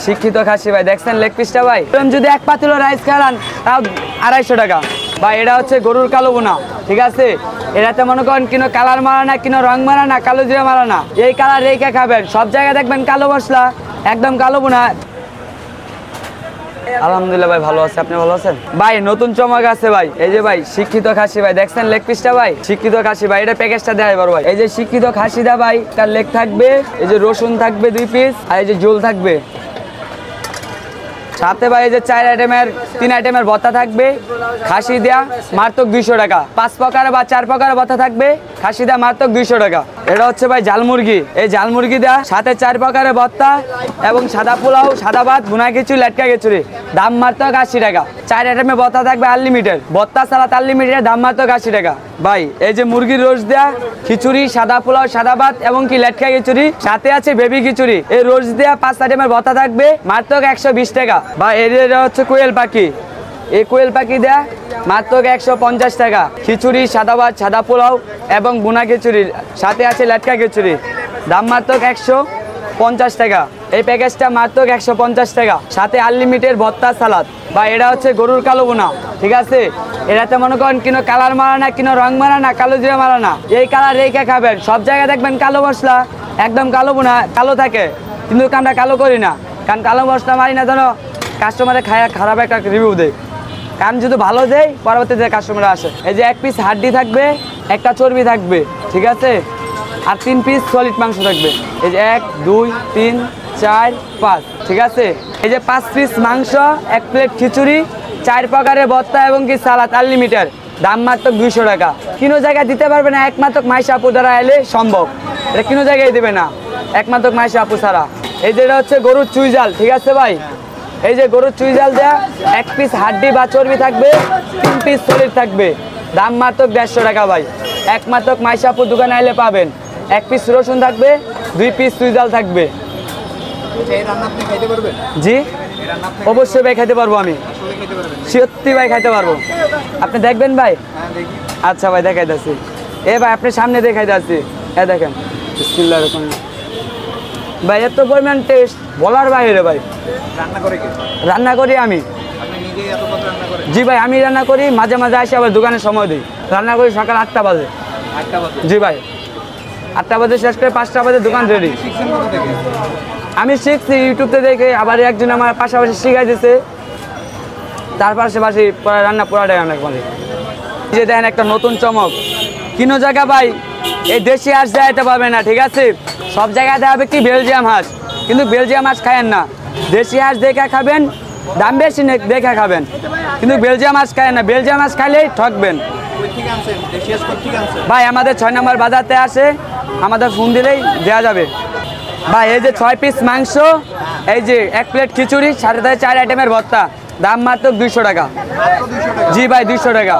শিক্ষিত খাসি ভাই, দেখছেন লেগ পিসটা ভাই, যদি এক পাতিল রাইস খান তাও 250 টাকা ভাই। এটা হচ্ছে গরুর কালো বোনা, ঠিক আছে। এটাতে মনে করেন কিনো কালার মারা না, কিনো রং মারা না, কালো জিরা মারা না, এই কালার রেখে খাবেন। সব জায়গায় দেখবেন কালো মশলা, একদম কালো বোনা। আলহামদুলিল্লাহ ভাই, ভালো আছে, আপনি ভালো আছেন ভাই? নতুন চমক আছে ভাই, এই যে ভাই শিক্ষিত খাসি ভাই, দেখছেন লেগ পিসটা ভাই, শিক্ষিত খাসি ভাই। এটা প্যাকেজটা দেয় বড় ভাই, এই যে শিক্ষিত খাসি দা ভাই, তার লেগ থাকবে, এই যে রসুন থাকবে 2 পিস, আর এই যে ঝোল থাকবে সাথে ভাই। এই যে 3 আইটেমের ভর্তা থাকবে, খাসি দেয়া মাত্র 200 টাকা। 5 প্রকার বা 4 প্রকারের ভর্তা থাকবে, খাসি দেয়া মাত্র 200 টাকা। এটা হচ্ছে ভাই ঝাল মুরগি, এই ঝাল মুরগি দেয়া সাথে 4 প্রকারের ভর্তা এবং সাদা পোলাও, সাদা ভাত, ভুনা খিচুড়ি, লেটকা খিচুড়ি, দাম মাত্র 80 টাকা। 4 আইটেমের ভর্তা থাকবে আনলিমিটেড, ভর্তা সালাদ আনলিমিটেড, দাম মাত্র 80 টাকা ভাই। এই যে মুরগির রোস্ট দেয়া খিচুড়ি, সাদা পোলাও, সাদা ভাত এবং কি লেটকা খিচুড়ি, সাথে আছে বেবি খিচুড়ি। এই রোস্ট দেয়া 5 আইটেমের ভর্তা থাকবে মাত্র 120 টাকা ভাই। এটা হচ্ছে কোয়েল পাখি, এই কোয়েল পাখি দেয়া মাত্র 150 টাকা। খিচুড়ি, সাদা ভাত, সাদা পোলাও এবং বুনা খিচুড়ি, সাথে আছে লেটকা খিচুড়ি, দাম মাত্র 150 টাকা। এই প্যাকেজটা মাত্র 150 টাকা, সাথে আনলিমিটেড ভর্তা সালাদ বা। এটা হচ্ছে গরুর কালো বোনা, ঠিক আছে। এটাতে মনে করেন কিনো কালার মারা না, কিনো রং মারা না, কালো জিরা মারা না, এই কালার রেখে খাবেন। সব জায়গায় দেখবেন কালো মশলা, একদম কালো বোনা, কালো থাকে, কিন্তু আমরা কালো করি না, কারণ কালো মশলা মারি না যেন কাস্টমারে খায় খারাপ একটা রিভিউ দেয়। কারণ যদি ভালো দেয় পরবর্তীতে কাস্টমার আসে। এই যে 1 পিস হাড্ডি থাকবে, একটা চর্বি থাকবে, ঠিক আছে, আর 3 পিস সলিড মাংস থাকবে। এই যে 1 2 3 4 5, ঠিক আছে। এই যে 5 পিস মাংস, 1 প্লেট খিচুড়ি, 4 প্রকারের ভর্তা এবং কি সালাদ আনলিমিটেড, দাম মাত্র 200 টাকা। কোনো জায়গায় দিতে পারবে না, একমাত্র মাইশা আপু দ্বারা এলে সম্ভব। এটা কোনো জায়গায় দেবে না, একমাত্র মাইশা আপু ছাড়া। এই যে এটা হচ্ছে গরুর চুই জাল, ঠিক আছে ভাই। এই যে গরুর চুই জাল দেয়া 1 পিস হাড্ডি বা চর্বি থাকবে, 3 পিস সলিড থাকবে, দাম মাত্র 150 টাকা ভাই। একমাত্র মাইশাপুর দোকানে আইলে পাবেন। 1 পিস রসুন থাকবে, 2 পিস চুই জাল থাকবে। জি অবশ্যই ভাই খাইতে পারবো, আমি সত্যি ভাই খাইতে পারবো। আপনি দেখবেন ভাই? আচ্ছা ভাই দেখাইতেছি। এ ভাই আপনি সামনে দেখাইতেছি, এ দেখেন বিসমিল্লাহির রহমানির রহিম ভাই। এত পরিমাণ টেস্ট বলার বাইরে ভাই। রান্না করি আমি। জি ভাই আমি রান্না করি, মাঝে মাঝে আসি, আবার দোকানে সময় দিই। রান্না করি সকাল 8টা বাজে। জি ভাই 8টা বাজে শেষ করে 5টা বাজে দোকান রেডি। আমি শিখছি ইউটিউবতে দেখে, আবার একজন আমার পাশাপাশি শিখাই দিছে, তার পাশাপাশি রান্না পুরাটাই অনেক মানে। যে দেখেন একটা নতুন চমক, কোনো জায়গা ভাই এই দেশি হাঁস দেখাতে পারবে না, ঠিক আছে। সব জায়গায় দেখাবে কি বেলজিয়াম হাঁস, কিন্তু বেলজিয়াম হাঁস খায়েন না, দেশি হাঁস দেখে খাবেন, দাম বেশি দেখে খাবেন, কিন্তু বেলজিয়াম হাঁস খায়েন না। বেলজিয়াম হাঁস খাইলেই ঠকবেন ভাই। আমাদের 6 নম্বর বাজারতে আসে, আমাদের ফোন দিলেই দেওয়া যাবে ভাই। এই যে 6 পিস মাংস, এই যে 1 প্লেট খিচুড়ি, সাথে 4 আইটেমের ভর্তা, দাম মাত্র 200 টাকা। জি ভাই 200 টাকা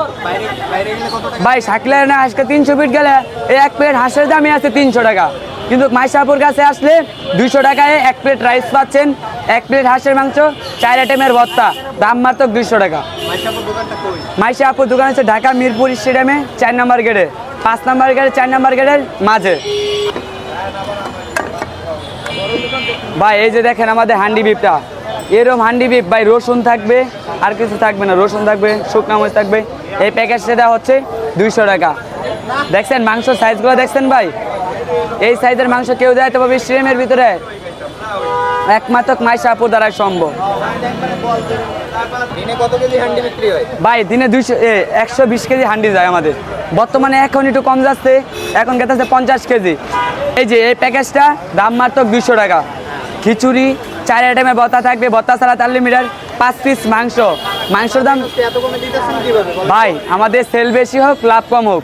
ভাই। শাকলে না আজকে 300 ফিট গেলে এই 1 প্লেট হাঁসের দামই আছে 300 টাকা, কিন্তু মাইশাপুর কাছে আসলে 200 টাকায় 1 প্লেট রাইস পাচ্ছেন, 1 প্লেট হাঁসের মাংস, 4 আইটেমের ভর্তা, দাম মাত্র 200 টাকা। মাইশাপুর দোকান হচ্ছে ঢাকা মিরপুর স্টেডিয়ামে 4 নম্বর গেটে, 5 নম্বর গেটে, 4 নম্বর গেটের মাঝে ভাই। এই যে দেখেন আমাদের হান্ডি বিফটা, এরকম হান্ডি বিফ ভাই। রসুন থাকবে, আর কিছু থাকবে না, রসুন থাকবে, শুকনো মরিচ থাকবে। এই প্যাকেজটা দেওয়া হচ্ছে 200 টাকা। দেখছেন মাংস সাইজগুলো দেখছেন ভাই, এই সাইজের মাংস কেউ দেখাতে পারবে স্টেডিয়ামের ভিতরে, একমাত্র মাইশাপুর দ্বারাই সম্ভব ভাই। দিনে 120 কেজি হান্ডি যায় আমাদের, বর্তমানে এখন একটু কম যাচ্ছে, এখন গেছে 50 কেজি। এই যে এই প্যাকেজটা দাম মাত্র 200 টাকা। খিচুড়ি, 4 আইটেমের ভর্তা থাকবে, ভর্তা সালাদ আনলিমিটেড, 5 পিস মাংস। মাংসের দাম ভাই আমাদের সেল বেশি হোক লাভ কম হোক,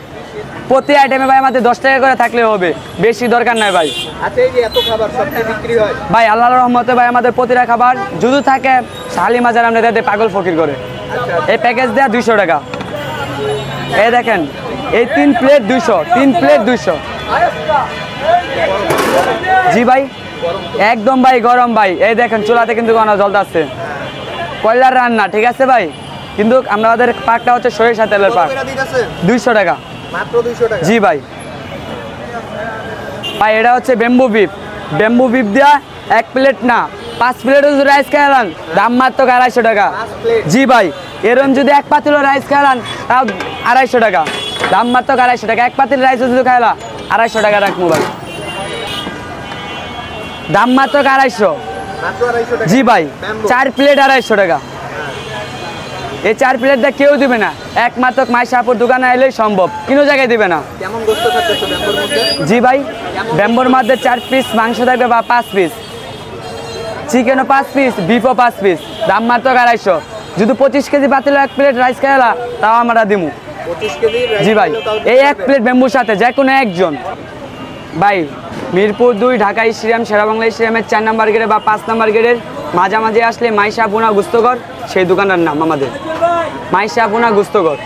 প্রতি আইটেমে ভাই আমাদের 10 টাকা করে থাকলে হবে, বেশি দরকার নাই ভাই। ভাই আল্লাহর রহমতে ভাই আমাদের প্রতিটা খাবার যদি থাকে শালি মাজার আমরা পাগল ফকির করে। এই প্যাকেজ দেয়া 200 টাকা। এই দেখেন এই 3 প্লেট 200, 3 প্লেট 200। জি ভাই একদম ভাই গরম ভাই। এই দেখেন চুলাতে কিন্তু জ্বলতেছে, কয়লার রান্না, ঠিক আছে ভাই। কিন্তু আমাদের পাকটা হচ্ছে সরিষা তেলের পাক, 200 টাকা মাত্র 200 টাকা। জি ভাই ভাই এটা হচ্ছে ব্যাম্বু বিফ। ব্যাম্বু বিফ দেওয়া 1 প্লেট না 5 প্লেট যদি রাইস খাইলাম দাম মাত্র 250 টাকা। জি ভাই, এরকম যদি 1 পাতিল রাইস খাইলাম তাও 250 টাকা, দাম মাত্র 250 টাকা। 1 পাতিল রাইস যদি খাইলা 250 টাকা রাখবো ভাই, দাম মাত্র 250। জি ভাই, 4 প্লেট 250 টাকা। এই 4 প্লেটটা কেউ দিবে না, একমাত্র মাইশাপুর দোকানে এলেই সম্ভব, কোনো জায়গায় দিবে না। জি ভাই, ব্যাম্বোর মধ্যে 4 পিস মাংস থাকবে বা 5 পিস, চিকেনও 5 পিস, বিফও 5 পিস, দাম মাত্র 250। যদি 25 কেজি পাতিল 1 প্লেট রাইস খাইলা তাও আমরা দিমু। জি ভাই, এই 1 প্লেট ব্যাম্বুর সাথে যে কোনো একজন ভাই। মিরপুর 2 ঢাকা স্টেডিয়াম, শেরেবাংলা স্টেডিয়ামের 4 নম্বর গেটে বা 5 নম্বর গেটের মাঝামাঝি আসলে মাইশা ভুনা গুস্তঘর, সেই দোকানটার নাম আমাদের মাইশা ভুনা গুস্তঘর।